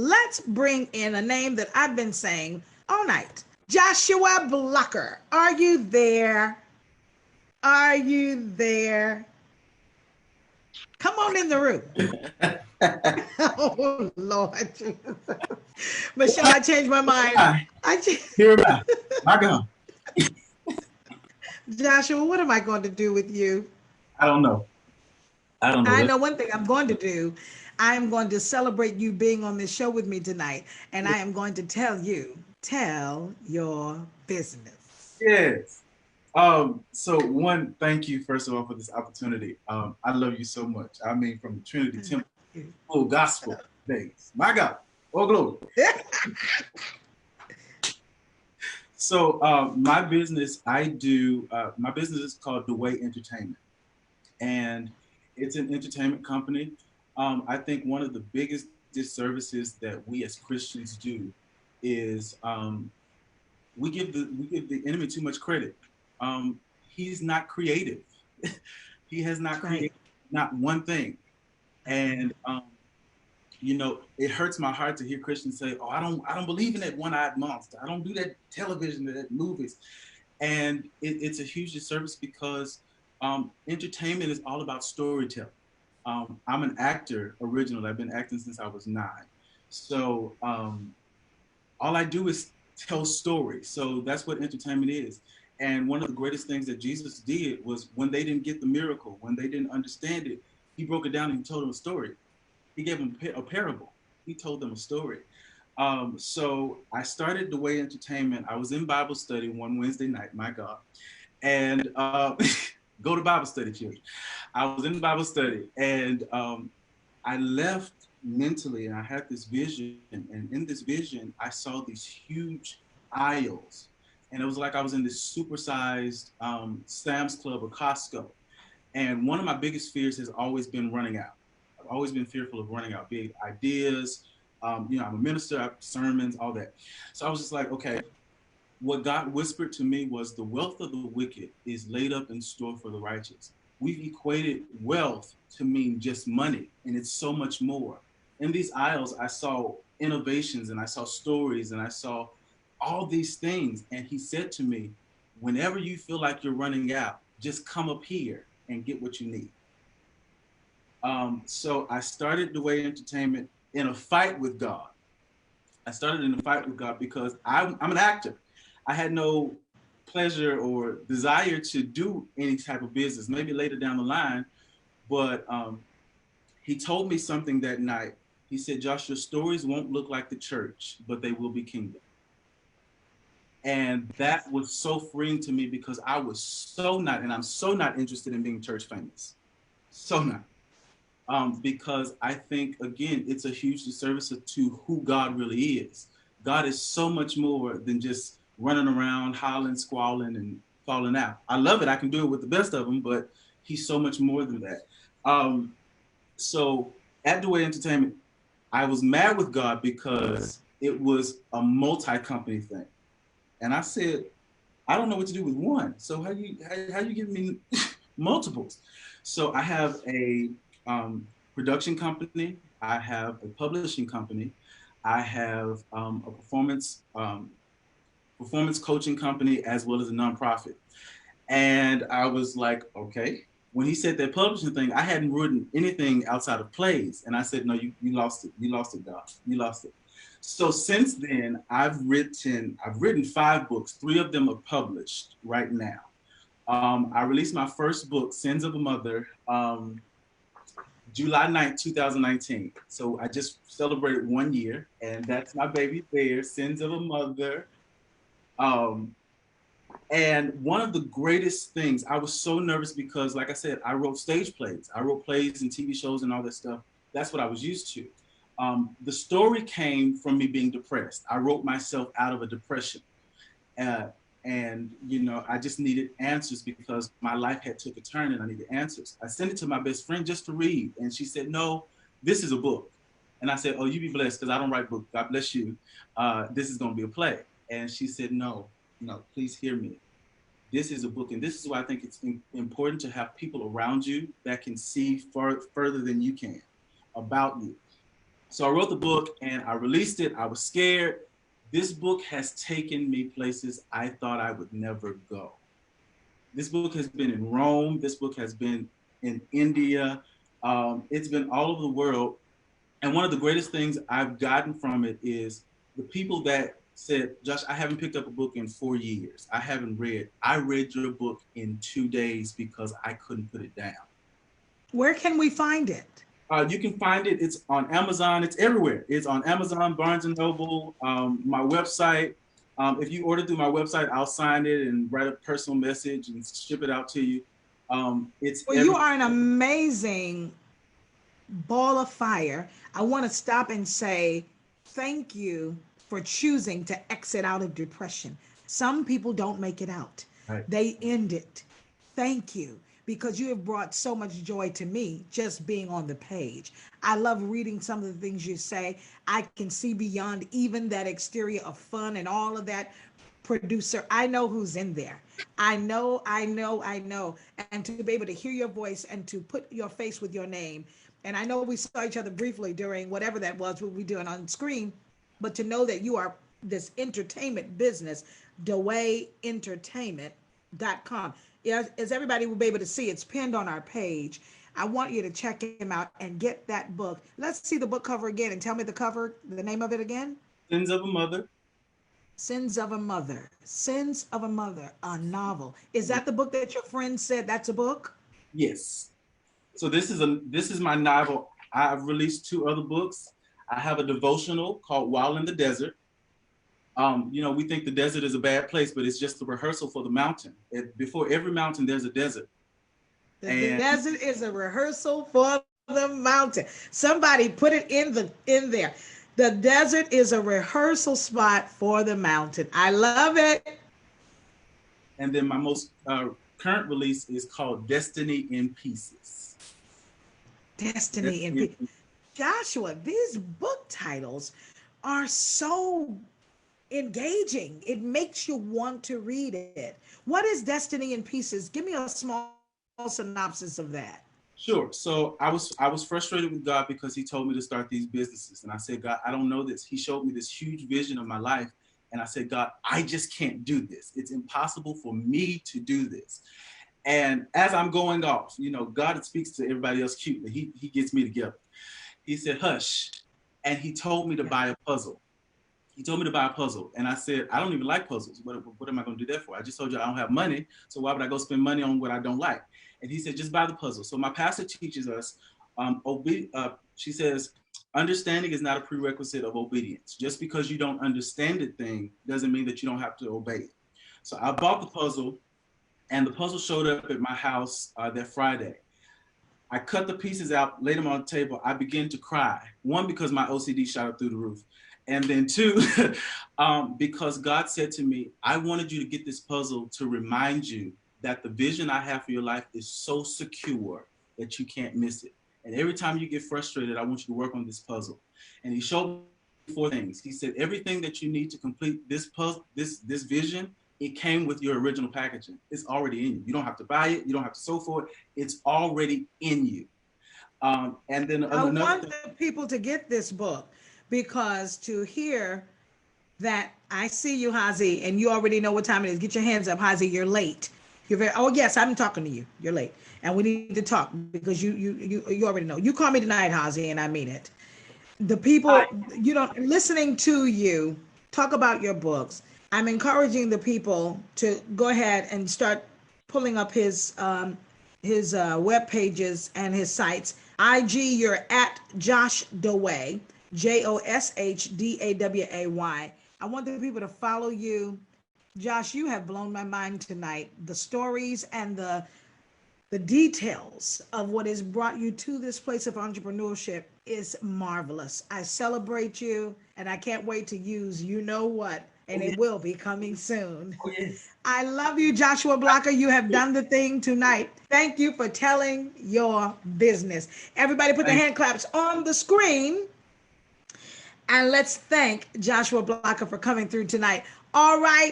let's bring in a name that I've been saying all night. Joshua Blocker. Are you there? Are you there? Come on in the room. Oh, Lord Jesus. Michelle, I changed my mind. Here am I. My God. Joshua, what am I going to do with you? I don't know. I don't know. I know one thing I'm going to do. I am going to celebrate you being on this show with me tonight, and I am going to tell your business. Yes. So one, thank you first of all for this opportunity. I love you so much. I mean, from the Trinity Temple, full gospel days. My God. Oh, glory. So my business, my business is called The Way Entertainment. And it's an entertainment company. I think one of the biggest disservices that we as Christians do is we give the enemy too much credit. He's not creative. He has not created not one thing. And it hurts my heart to hear Christians say, "Oh, I don't believe in that one-eyed monster. I don't do that television, that movies." And it's a huge disservice because entertainment is all about storytelling. I'm an actor originally. I've been acting since I was 9. So all I do is tell stories. So that's what entertainment is. And one of the greatest things that Jesus did was when they didn't get the miracle, when they didn't understand it, he broke it down and he told them a story. He gave them a parable. He told them a story. So I started The Way Entertainment. I was in Bible study one Wednesday night, my God. And go to Bible study, children. I was in Bible study and I left mentally and I had this vision. And in this vision, I saw these huge aisles. And it was like I was in this supersized Sam's Club or Costco. And one of my biggest fears has always been running out. I've always been fearful of running out big ideas. I'm a minister, I have sermons, all that. So I was just like, okay, what God whispered to me was the wealth of the wicked is laid up in store for the righteous. We've equated wealth to mean just money, and it's so much more. In these aisles, I saw innovations and I saw stories and I saw all these things. And he said to me, whenever you feel like you're running out, just come up here and get what you need. So I started The Way Entertainment in a fight with God. I started in a fight with God because I'm an actor. I had no pleasure or desire to do any type of business, maybe later down the line. But he told me something that night. He said, "Josh, your stories won't look like the church, but they will be kingdom." And that was so freeing to me because I was so not, and I'm so not interested in being church famous. So not. Because I think, again, it's a huge disservice to who God really is. God is so much more than just running around, hollering, squalling, and falling out. I love it. I can do it with the best of them, but he's so much more than that. So at The Way Entertainment, I was mad with God because it was a multi-company thing. And I said, I don't know what to do with one. So how you give me multiples? So I have a production company. I have a publishing company. I have a performance coaching company as well as a nonprofit. And I was like, okay. When he said that publishing thing, I hadn't written anything outside of plays. And I said, no, you lost it. You lost it, God. You lost it. So since then, I've written 5 books. 3 of them are published right now. I released my first book, Sins of a Mother, July 9th, 2019. So I just celebrated 1 year, and that's my baby there, Sins of a Mother. And one of the greatest things, I was so nervous because, like I said, I wrote stage plays. I wrote plays and TV shows and all that stuff. That's what I was used to. The story came from me being depressed. I wrote myself out of a depression. And, I just needed answers because my life had took a turn and I needed answers. I sent it to my best friend just to read. And she said, no, this is a book. And I said, oh, you be blessed because I don't write books. God bless you. This is going to be a play. And she said, no, please hear me. This is a book. And this is why I think it's important to have people around you that can see further than you can about you. So I wrote the book and I released it. I was scared. This book has taken me places I thought I would never go. This book has been in Rome. This book has been in India. It's been all over the world. And one of the greatest things I've gotten from it is the people that said, Josh, I haven't picked up a book in 4 years. I haven't read. I read your book in 2 days because I couldn't put it down. Where can we find it? You can find it. It's on Amazon. It's everywhere. It's on Amazon, Barnes and Noble, my website. If you order through my website, I'll sign it and write a personal message and ship it out to you. You are an amazing ball of fire. I want to stop and say thank you for choosing to exit out of depression. Some people don't make it out. Right. They end it. Thank you, because you have brought so much joy to me just being on the page. I love reading some of the things you say. I can see beyond even that exterior of fun and all of that. Producer, I know who's in there. I know. And to be able to hear your voice and to put your face with your name. And I know we saw each other briefly during whatever that was, what we doing on screen, but to know that you are this entertainment business, DeWayEntertainment.com. As everybody will be able to see, it's pinned on our page. I want you to check him out and get that book. Let's see the book cover again and tell me the name of it again. Sins of a Mother. Sins of a Mother. Sins of a Mother, a novel. Is that the book that your friend said that's a book? Yes. So this is my novel. I've released 2 other books. I have a devotional called While in the Desert. We think the desert is a bad place, but it's just the rehearsal for the mountain. Before every mountain, there's a desert. The desert is a rehearsal for the mountain. Somebody put it in there. The desert is a rehearsal spot for the mountain. I love it. And then my most current release is called Destiny in Pieces. Destiny in Pieces. Joshua, these book titles are so engaging. It makes you want to read it. What is Destiny in Pieces? Give me a small synopsis of that. Sure. So I was frustrated with God because he told me to start these businesses. And I said, God, I don't know this. He showed me this huge vision of my life. And I said, God, I just can't do this. It's impossible for me to do this. And as I'm going off, God speaks to everybody else cutely. He gets me together. He said, hush. And he told me to buy a puzzle. And I said, I don't even like puzzles. What am I going to do that for? I just told you I don't have money. So why would I go spend money on what I don't like? And he said, just buy the puzzle. So my pastor teaches us, she says, understanding is not a prerequisite of obedience. Just because you don't understand a thing doesn't mean that you don't have to obey it. So I bought the puzzle, and the puzzle showed up at my house that Friday. I cut the pieces out, laid them on the table. I began to cry. 1, because my OCD shot up through the roof. And then 2, because God said to me, I wanted you to get this puzzle to remind you that the vision I have for your life is so secure that you can't miss it. And every time you get frustrated, I want you to work on this puzzle. And he showed me 4 things. He said, everything that you need to complete this puzzle, this vision, it came with your original packaging. It's already in you. You don't have to buy it. You don't have to sew for it. It's already in you. And then I want the people to get this book, because to hear that, I see you, Hazi, and you already know what time it is. Get your hands up, Hazi. You're late. Oh yes, I'm talking to you. You're late, and we need to talk because you already know. You call me tonight, Hazi, and I mean it. The people, listening to you talk about your books. I'm encouraging the people to go ahead and start pulling up his web pages and his sites. IG, you're at Josh Daway, JoshDaway. I want the people to follow you. Josh, you have blown my mind tonight. The stories and the details of what has brought you to this place of entrepreneurship is marvelous. I celebrate you, and I can't wait to use you know what, and it will be coming soon. Oh, yes. I love you, Joshua Blocker. You have done the thing tonight. Thank you for telling your business. Everybody put their hand claps on the screen. And let's thank Joshua Blocker for coming through tonight. All right.